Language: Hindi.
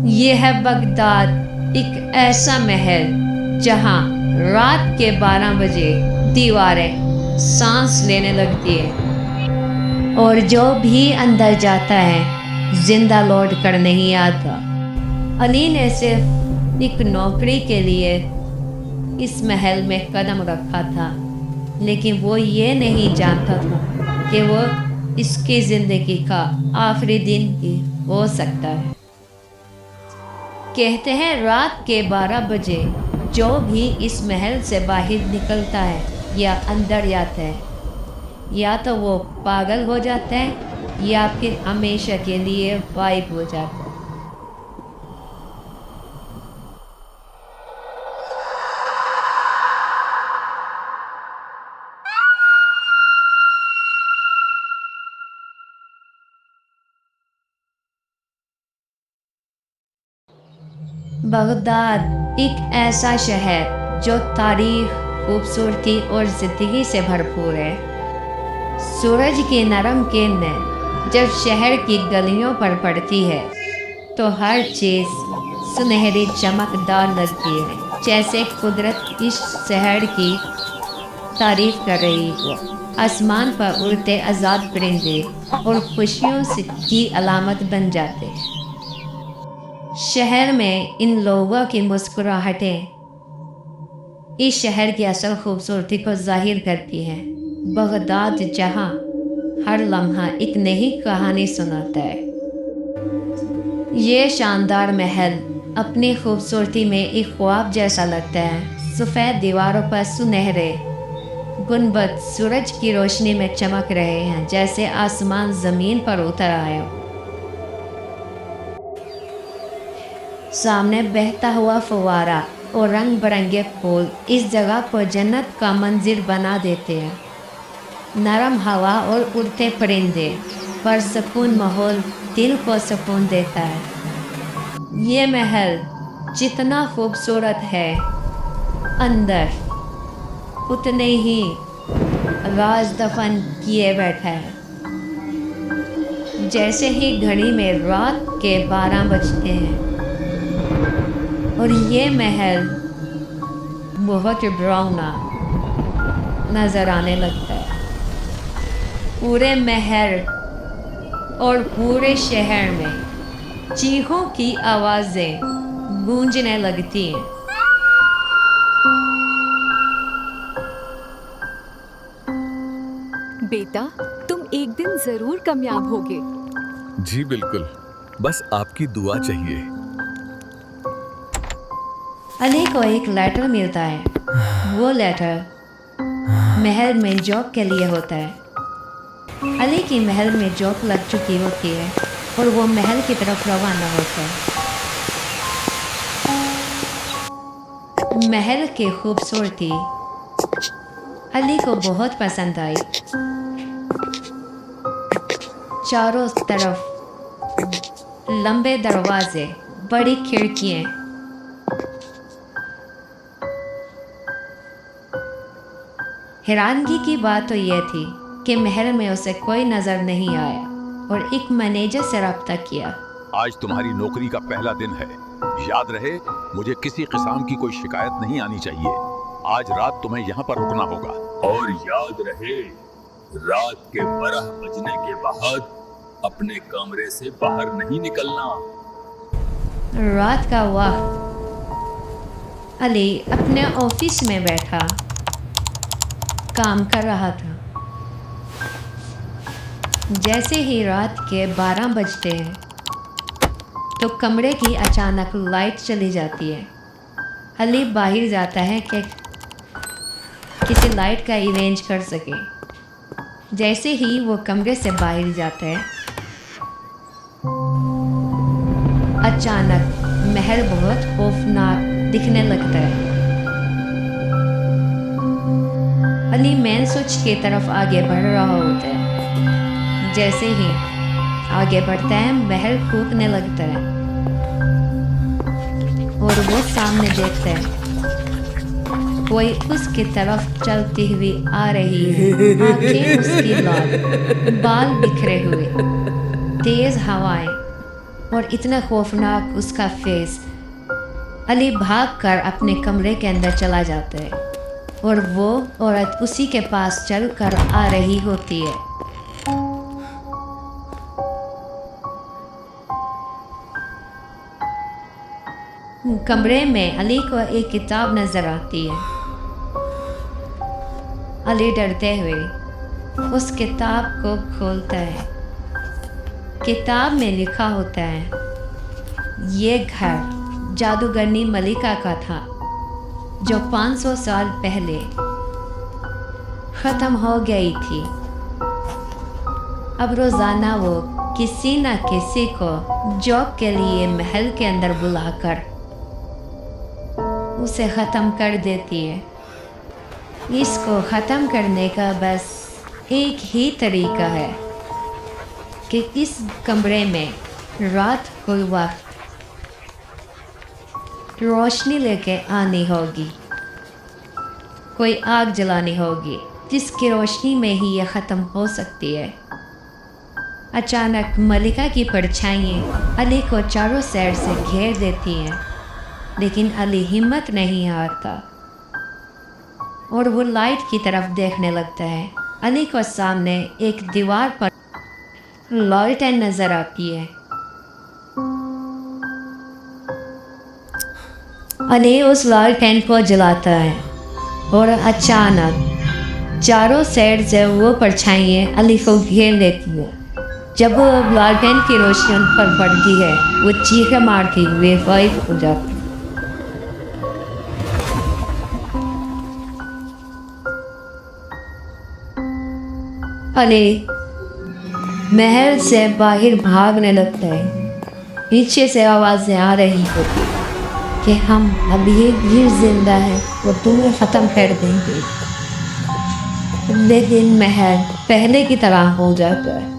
ये है बगदाद, एक ऐसा महल जहाँ रात के 12 बजे दीवारें सांस लेने लगती है और जो भी अंदर जाता है जिंदा लौट कर नहीं आता। अली ने सिर्फ एक नौकरी के लिए इस महल में कदम रखा था, लेकिन वो ये नहीं जानता था कि वो इसकी जिंदगी का आखिरी दिन ही हो सकता है। कहते हैं रात के 12 बजे जो भी इस महल से बाहर निकलता है या अंदर जाता है, या तो वो पागल हो जाता है या फिर हमेशा के लिए गायब हो जाता है। बगदाद एक ऐसा शहर जो तारीख, खूबसूरती और ज़िंदगी से भरपूर है। सूरज की नरम किरणें जब शहर की गलियों पर पड़ती है तो हर चीज़ सुनहरी चमकदार लगती है, जैसे कुदरत इस शहर की तारीफ कर रही हो। आसमान पर उड़ते आज़ाद परिंदे और खुशियों से की अलामत बन जाते हैं। शहर में इन लोगों की मुस्कुराहटें इस शहर की असल खूबसूरती को जाहिर करती हैं। बगदाद जहां हर लम्हा एक नई कहानी सुनाता है। ये शानदार महल अपनी खूबसूरती में एक ख्वाब जैसा लगता है। सफ़ेद दीवारों पर सुनहरे गुंबद सूरज की रोशनी में चमक रहे हैं, जैसे आसमान ज़मीन पर उतर आया हो। सामने बहता हुआ फव्वारा और रंग बिरंगे फूल इस जगह को जन्नत का मंजिल बना देते हैं। नरम हवा और उड़ते परिंदे पुरसकून माहौल दिल को सुकून देता है। ये महल जितना खूबसूरत है, अंदर उतने ही राज दफन किए बैठा है। जैसे ही घड़ी में रात के 12 बजते हैं और ये महल बहुत डरावना नज़र आने लगता है। पूरे महल और पूरे शहर में चीखों की आवाज़ें गूंजने लगती हैं। बेटा, तुम एक दिन जरूर कामयाब होगे। जी बिल्कुल, बस आपकी दुआ चाहिए। अली को एक लेटर मिलता है। वो लेटर महल में जॉब के लिए होता है। अली की महल में जॉब लग चुकी होती है और वो महल की तरफ रवाना होता है। महल की खूबसूरती अली को बहुत पसंद आई। चारों तरफ लंबे दरवाजे, बड़ी खिड़कियाँ, हैरानगी की बात तो यह थी कि महल में उसे कोई नजर नहीं आया और एक मैनेजर से रब्ता किया। आज तुम्हारी नौकरी का पहला दिन है। याद रहे, मुझे किसी किस्म की कोई शिकायत नहीं आनी चाहिए। आज रात तुम्हें यहाँ पर रुकना होगा। और याद रहे, रात के 12 बजने के बाद अपने कमरे से बाहर नहीं निकलना। रात का वक्त अली अपने ऑफिस में बैठा काम कर रहा था। जैसे ही रात के 12 बजते हैं तो कमरे की अचानक लाइट चली जाती है। अली बाहर जाता है कि किसी लाइट का अरेंज कर सके। जैसे ही वो कमरे से बाहर जाता है, अचानक महल बहुत खौफनाक दिखने लगता है। अली मेन स्विच की तरफ आगे बढ़ रहा होता है। जैसे ही आगे बढ़ता है, महल फूकने लगता है और वो सामने देखता है कोई उसकी तरफ चलती हुई आ रही है। आंखें उसकी लाल, बाल बिखरे हुए, तेज हवाएं और इतना खौफनाक उसका फेस। अली भागकर अपने कमरे के अंदर चला जाता है और वो औरत उसी के पास चलकर आ रही होती है। कमरे में अली को एक किताब नजर आती है। अली डरते हुए उस किताब को खोलता है। किताब में लिखा होता है, ये घर जादूगरनी मलिका का था जो 500 साल पहले ख़त्म हो गई थी। अब रोज़ाना वो किसी न किसी को जॉब के लिए महल के अंदर बुलाकर उसे ख़त्म कर देती है। इसको ख़त्म करने का बस एक ही तरीका है कि इस कमरे में रात को वक्त रोशनी लेके आनी होगी, कोई आग जलानी होगी जिसकी रोशनी में ही यह ख़त्म हो सकती है। अचानक मलिका की परछाइयाँ अली को चारों साइड से घेर देती हैं, लेकिन अली हिम्मत नहीं हारता और वो लाइट की तरफ देखने लगता है। अली को सामने एक दीवार पर लालटेन नजर आती है। अली उस लालटेन को जलाता है और अचानक चारों साइड से वो परछाइयाँ अली को घेर लेती हैं। जब वो लालटेन की रोशनी उन पर पड़ती है, वो चीखें मारती हुए गायब हो जाती है। अली महल से बाहर भागने लगता है। पीछे से आवाज़ें आ रही होती कि हम अभी भी जिंदा हैं, वो तुम्हें ख़त्म कर देंगे। लेकिन महल पहले की तरह हो जाता है।